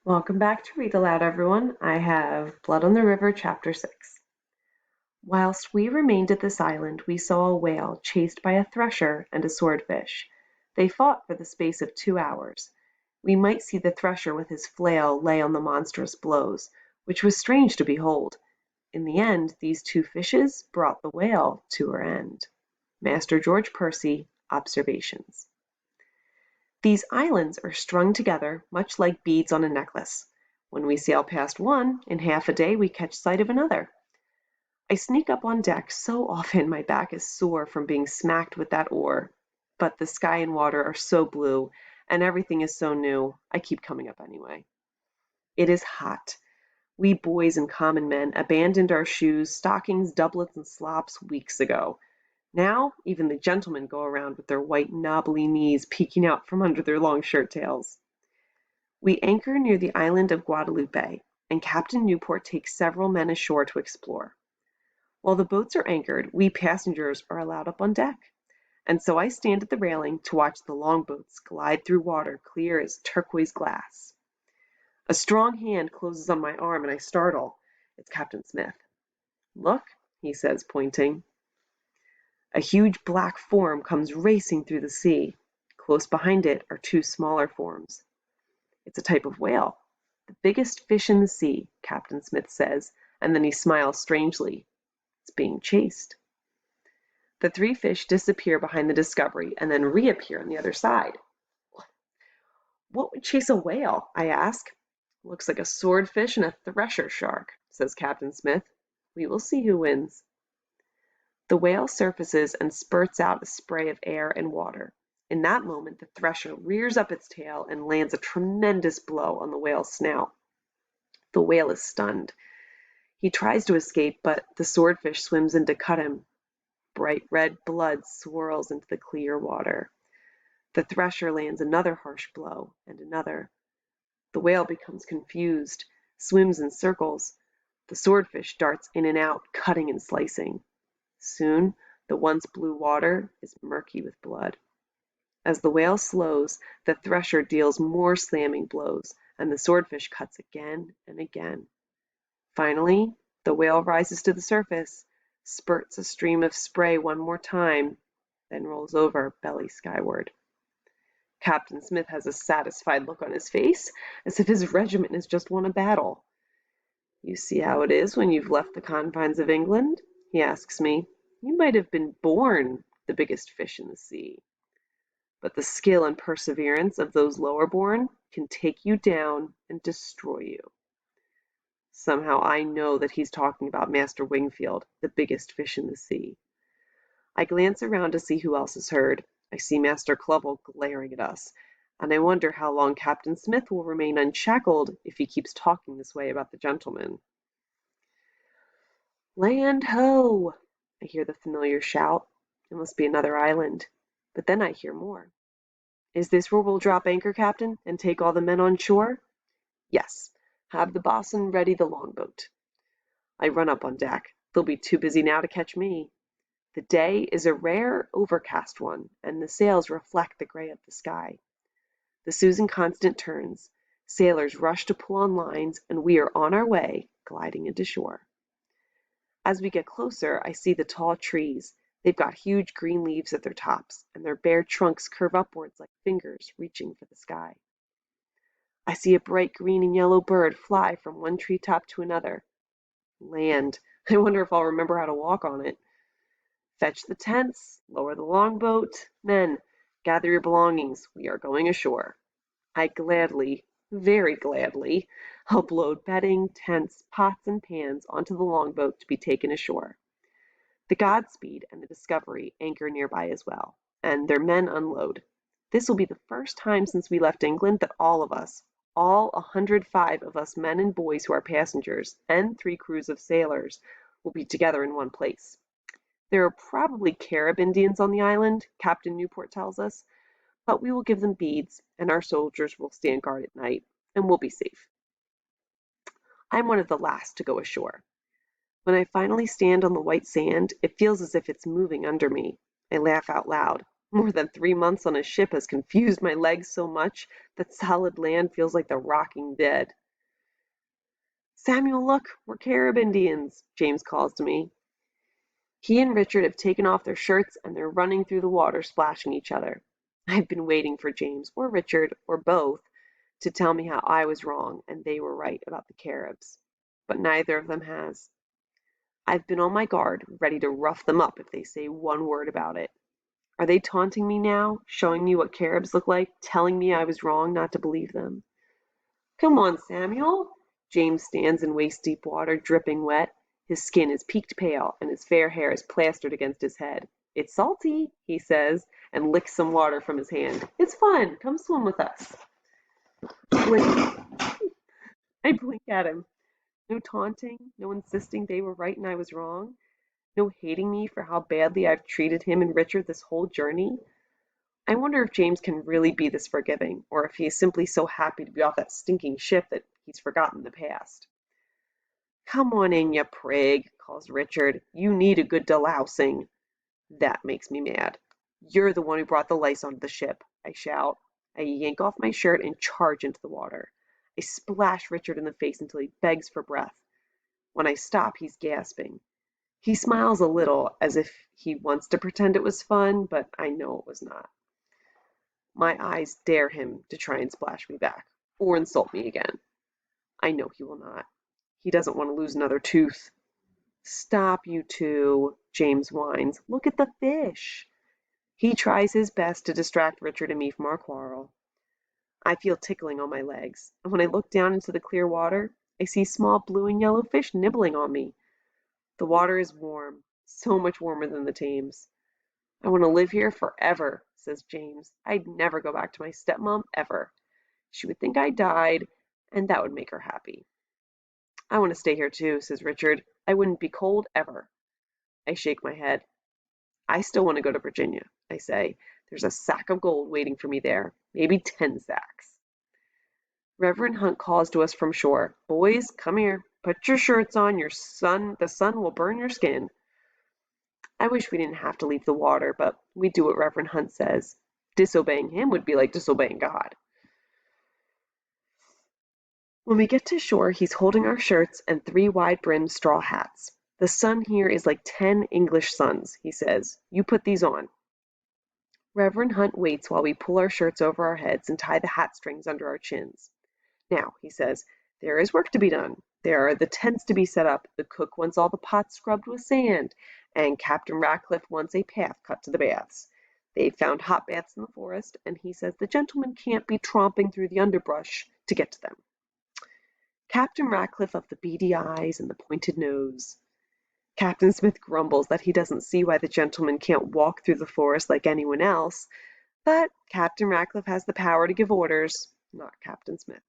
Welcome back to Read Aloud, everyone. I have Blood on the River, Chapter 6. Whilst we remained at this island, we saw a whale chased by a thresher and a swordfish. They fought for the space of 2 hours. We might see the thresher with his flail lay on the monstrous blows, which was strange to behold. In the end, these two fishes brought the whale to her end. Master George Percy, Observations. These islands are strung together much like beads on a necklace. When we sail past one, in half a day we catch sight of another. I sneak up on deck so often my back is sore from being smacked with that oar. But the sky and water are so blue, and everything is so new, I keep coming up anyway. It is hot. We boys and common men abandoned our shoes, stockings, doublets, and slops weeks ago. Now even the gentlemen go around with their white knobbly knees peeking out from under their long shirt tails. We anchor near the island of Guadalupe, and Captain Newport takes several men ashore to explore. While the boats are anchored, we passengers are allowed up on deck, and so I stand at the railing to watch the longboats glide through water clear as turquoise glass. A strong hand closes on my arm and I startle. It's Captain Smith. "Look," he says, pointing. A huge black form comes racing through the sea. Close behind it are two smaller forms. "It's a type of whale, the biggest fish in the sea," Captain Smith says, and then he smiles strangely. "It's being chased." The three fish disappear behind the Discovery and then reappear on the other side. "What would chase a whale?" I ask. "Looks like a swordfish and a thresher shark," says Captain Smith. "We will see who wins." The whale surfaces and spurts out a spray of air and water. In that moment, the thresher rears up its tail and lands a tremendous blow on the whale's snout. The whale is stunned. He tries to escape, but the swordfish swims in to cut him. Bright red blood swirls into the clear water. The thresher lands another harsh blow, and another. The whale becomes confused, swims in circles. The swordfish darts in and out, cutting and slicing. Soon, the once blue water is murky with blood. As the whale slows, the thresher deals more slamming blows, and the swordfish cuts again and again. Finally, the whale rises to the surface, spurts a stream of spray one more time, then rolls over belly skyward. Captain Smith has a satisfied look on his face, as if his regiment has just won a battle. "You see how it is when you've left the confines of England?" he asks me. "You might have been born the biggest fish in the sea. But the skill and perseverance of those lower born can take you down and destroy you." Somehow I know that he's talking about Master Wingfield, the biggest fish in the sea. I glance around to see who else has heard. I see Master Clubble glaring at us, and I wonder how long Captain Smith will remain unshackled if he keeps talking this way about the gentleman. "Land ho!" I hear the familiar shout. It must be another island. But then I hear more. "Is this where we'll drop anchor, Captain, and take all the men on shore?" "Yes. Have the bosun ready the longboat." I run up on deck. They'll be too busy now to catch me. The day is a rare, overcast one, and the sails reflect the gray of the sky. The Susan Constant turns. Sailors rush to pull on lines, and we are on our way, gliding into shore. As we get closer, I see the tall trees. They've got huge green leaves at their tops, and their bare trunks curve upwards like fingers reaching for the sky. I see a bright green and yellow bird fly from one treetop to another. Land. I wonder if I'll remember how to walk on it. Fetch the tents, lower the longboat. Men, gather your belongings. We are going ashore. I gladly, very gladly, help load bedding, tents, pots, and pans onto the longboat to be taken ashore. The Godspeed and the Discovery anchor nearby as well, and their men unload. This will be the first time since we left England that all of us, all 105 of us men and boys who are passengers, and 3 crews of sailors, will be together in one place. There are probably Carib Indians on the island, Captain Newport tells us, but we will give them beads, and our soldiers will stand guard at night, and we'll be safe. I'm one of the last to go ashore. When I finally stand on the white sand, it feels as if it's moving under me. I laugh out loud. More than 3 months on a ship has confused my legs so much that solid land feels like the rocking dead. Samuel, look, we're Carib Indians, James calls to me. He and Richard have taken off their shirts and they're running through the water, splashing each other. I've been waiting for James, or Richard, or both, to tell me how I was wrong and they were right about the Caribs. But neither of them has. I've been on my guard, ready to rough them up if they say one word about it. Are they taunting me now, showing me what Caribs look like, telling me I was wrong not to believe them? Come on, Samuel. James stands in waist-deep water, dripping wet. His skin is peaked pale, and his fair hair is plastered against his head. It's salty, he says, and licks some water from his hand. It's fun. Come swim with us. I blink at him. No taunting, no insisting they were right and I was wrong, no hating me for how badly I've treated him and Richard this whole journey. I wonder if James can really be this forgiving, or if he is simply so happy to be off that stinking ship that he's forgotten the past. Come on in, you prig, calls Richard. You need a good delousing. That makes me mad. You're the one who brought the lice onto the ship, I shout. I yank off my shirt and charge into the water. I splash Richard in the face until he begs for breath. When I stop, he's gasping. He smiles a little, as if he wants to pretend it was fun, but I know it was not. My eyes dare him to try and splash me back, or insult me again. I know he will not. He doesn't want to lose another tooth. Stop, you two, James whines. Look at the fish. He tries his best to distract Richard and me from our quarrel. I feel tickling on my legs, and when I look down into the clear water, I see small blue and yellow fish nibbling on me. The water is warm, so much warmer than the Thames. I want to live here forever, says James. I'd never go back to my stepmom, ever. She would think I died, and that would make her happy. I want to stay here too, says Richard. I wouldn't be cold, ever. I shake my head. I still want to go to Virginia, I say. There's a sack of gold waiting for me there, maybe 10 sacks. Reverend Hunt calls to us from shore. Boys, come here. Put your shirts on. The sun will burn your skin. I wish we didn't have to leave the water, but we do what Reverend Hunt says. Disobeying him would be like disobeying God. When we get to shore, he's holding our shirts and 3 wide-brimmed straw hats. The sun here is like 10 English suns, he says. You put these on. Reverend Hunt waits while we pull our shirts over our heads and tie the hat strings under our chins. Now, he says, there is work to be done. There are the tents to be set up. The cook wants all the pots scrubbed with sand, and Captain Ratcliffe wants a path cut to the baths. They've found hot baths in the forest, and he says the gentlemen can't be tromping through the underbrush to get to them. Captain Ratcliffe of the beady eyes and the pointed nose. Captain Smith grumbles that he doesn't see why the gentleman can't walk through the forest like anyone else, but Captain Ratcliffe has the power to give orders, not Captain Smith.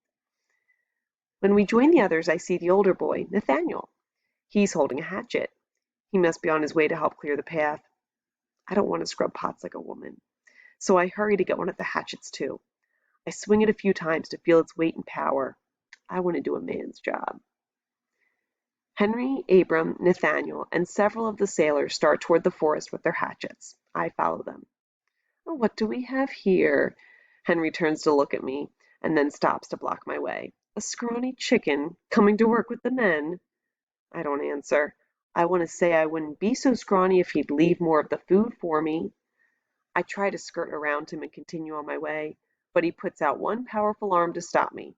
When we join the others, I see the older boy, Nathaniel. He's holding a hatchet. He must be on his way to help clear the path. I don't want to scrub pots like a woman, so I hurry to get one of the hatchets too. I swing it a few times to feel its weight and power. I want to do a man's job. Henry, Abram, Nathaniel, and several of the sailors start toward the forest with their hatchets. I follow them. Oh, what do we have here? Henry turns to look at me, and then stops to block my way. A scrawny chicken coming to work with the men. I don't answer. I want to say I wouldn't be so scrawny if he'd leave more of the food for me. I try to skirt around him and continue on my way, but he puts out one powerful arm to stop me.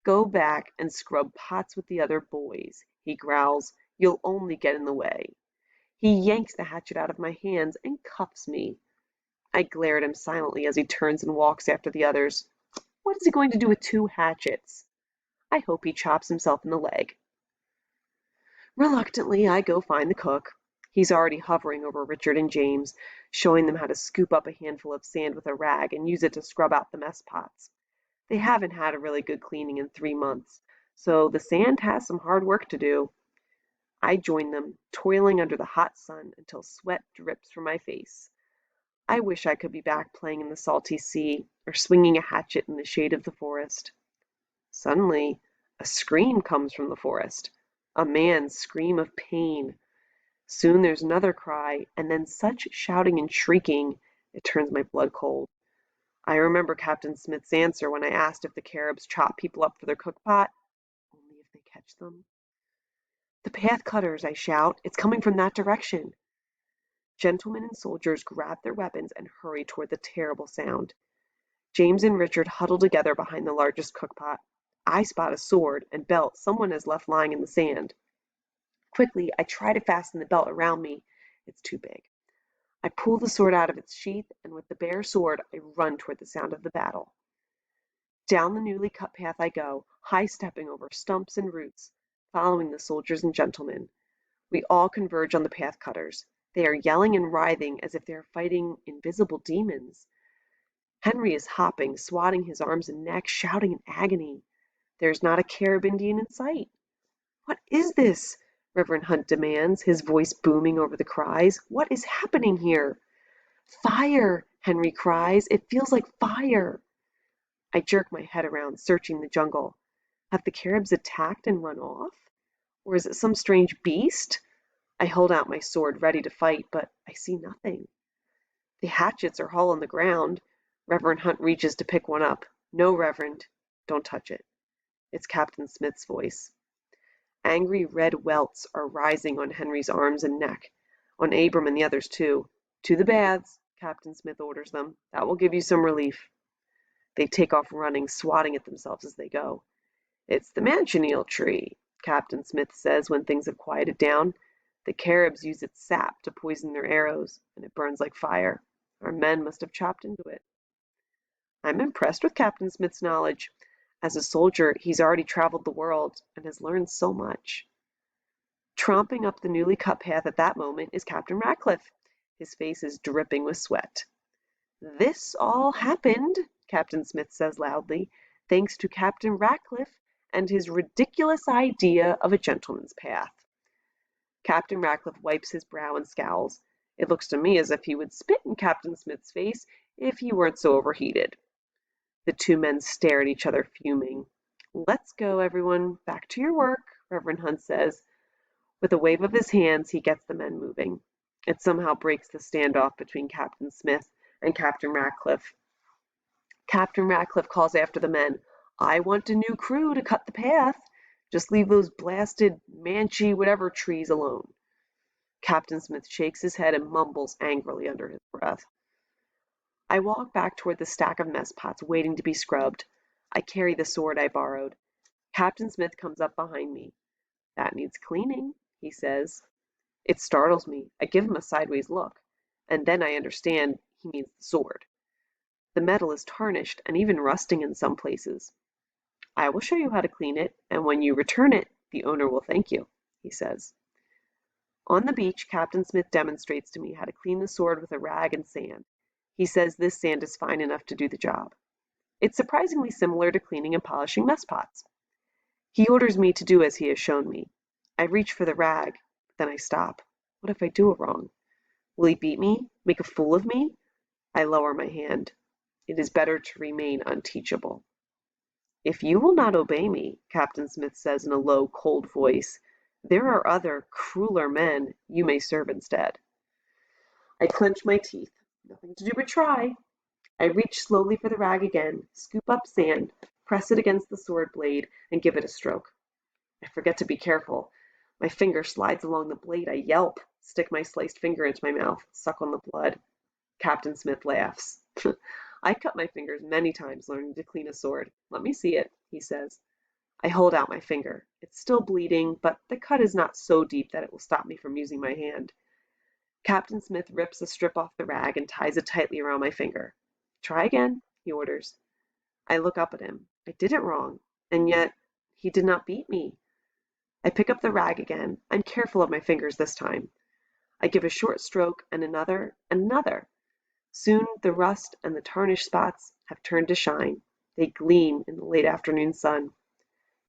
Go back and scrub pots with the other boys, he growls. You'll only get in the way. He yanks the hatchet out of my hands and cuffs me. I glare at him silently as he turns and walks after the others. What is he going to do with 2 hatchets? I hope he chops himself in the leg. Reluctantly, I go find the cook. He's already hovering over Richard and James, showing them how to scoop up a handful of sand with a rag and use it to scrub out the mess pots. They haven't had a really good cleaning in 3 months, so the sand has some hard work to do. I join them, toiling under the hot sun until sweat drips from my face. I wish I could be back playing in the salty sea or swinging a hatchet in the shade of the forest. Suddenly, a scream comes from the forest, a man's scream of pain. Soon there's another cry, and then such shouting and shrieking, It turns my blood cold. I remember Captain Smith's answer when I asked if the Caribs chop people up for their cookpot. Only if they catch them. The path cutters, I shout. It's coming from that direction. Gentlemen and soldiers grab their weapons and hurry toward the terrible sound. James and Richard huddle together behind the largest cookpot. I spot a sword and belt someone has left lying in the sand. Quickly, I try to fasten the belt around me. It's too big. I pull the sword out of its sheath, and with the bare sword, I run toward the sound of the battle. Down the newly cut path I go, high-stepping over stumps and roots, following the soldiers and gentlemen. We all converge on the path cutters. They are yelling and writhing as if they are fighting invisible demons. Henry is hopping, swatting his arms and neck, shouting in agony. There is not a Carib Indian in sight. What is this? Reverend Hunt demands, his voice booming over the cries. What is happening here? Fire! Henry cries. It feels like fire. I jerk my head around, searching the jungle. Have the Caribs attacked and run off? Or is it some strange beast? I hold out my sword, ready to fight, but I see nothing. The hatchets are all on the ground. Reverend Hunt reaches to pick one up. No, Reverend, don't touch it. It's Captain Smith's voice. Angry red welts are rising on Henry's arms and neck, on Abram and the others too. To the baths, Captain Smith orders them. That will give you some relief. They take off running, swatting at themselves as they go. It's the manchineel tree, Captain Smith says when things have quieted down. The Caribs use its sap to poison their arrows, and it burns like fire. Our men must have chopped into it. I'm impressed with Captain Smith's knowledge. As a soldier, he's already traveled the world and has learned so much. Tromping up the newly cut path at that moment is Captain Ratcliffe. His face is dripping with sweat. This all happened, Captain Smith says loudly, thanks to Captain Ratcliffe and his ridiculous idea of a gentleman's path. Captain Ratcliffe wipes his brow and scowls. It looks to me as if he would spit in Captain Smith's face if he weren't so overheated. The two men stare at each other, fuming. Let's go, everyone. Back to your work, Reverend Hunt says. With a wave of his hands, he gets the men moving. It somehow breaks the standoff between Captain Smith and Captain Ratcliffe. Captain Ratcliffe calls after the men. I want a new crew to cut the path. Just leave those blasted Manchi whatever trees alone. Captain Smith shakes his head and mumbles angrily under his breath. I walk back toward the stack of mess pots waiting to be scrubbed. I carry the sword I borrowed. Captain Smith comes up behind me. That needs cleaning, he says. It startles me. I give him a sideways look, and then I understand he means the sword. The metal is tarnished and even rusting in some places. I will show you how to clean it, and when you return it, the owner will thank you, he says. On the beach, Captain Smith demonstrates to me how to clean the sword with a rag and sand. He says this sand is fine enough to do the job. It's surprisingly similar to cleaning and polishing mess pots. He orders me to do as he has shown me. I reach for the rag, then I stop. What if I do it wrong? Will he beat me? Make a fool of me? I lower my hand. It is better to remain unteachable. If you will not obey me, Captain Smith says in a low, cold voice, there are other, crueler men you may serve instead. I clench my teeth. Nothing to do but try. I reach slowly for the rag again, scoop up sand, press it against the sword blade, and give it a stroke. I forget to be careful. My finger slides along the blade. I yelp, stick my sliced finger into my mouth, suck on the blood. Captain Smith laughs. I cut my fingers many times learning to clean a sword. Let me see it, he says. I hold out my finger. It's still bleeding, but the cut is not so deep that it will stop me from using my hand. Captain Smith rips a strip off the rag and ties it tightly around my finger. Try again, he orders. I look up at him. I did it wrong, and yet he did not beat me. I pick up the rag again. I'm careful of my fingers this time. I give a short stroke and another and another. Soon the rust and the tarnished spots have turned to shine. They gleam in the late afternoon sun.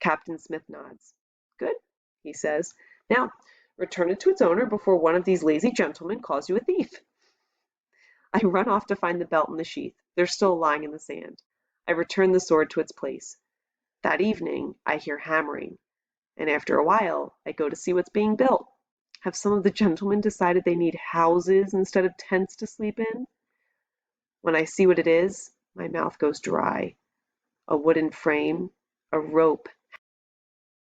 Captain Smith nods. Good, he says. Now, return it to its owner before one of these lazy gentlemen calls you a thief. I run off to find the belt and the sheath. They're still lying in the sand. I return the sword to its place. That evening, I hear hammering, and after a while, I go to see what's being built. Have some of the gentlemen decided they need houses instead of tents to sleep in? When I see what it is, my mouth goes dry. A wooden frame, a rope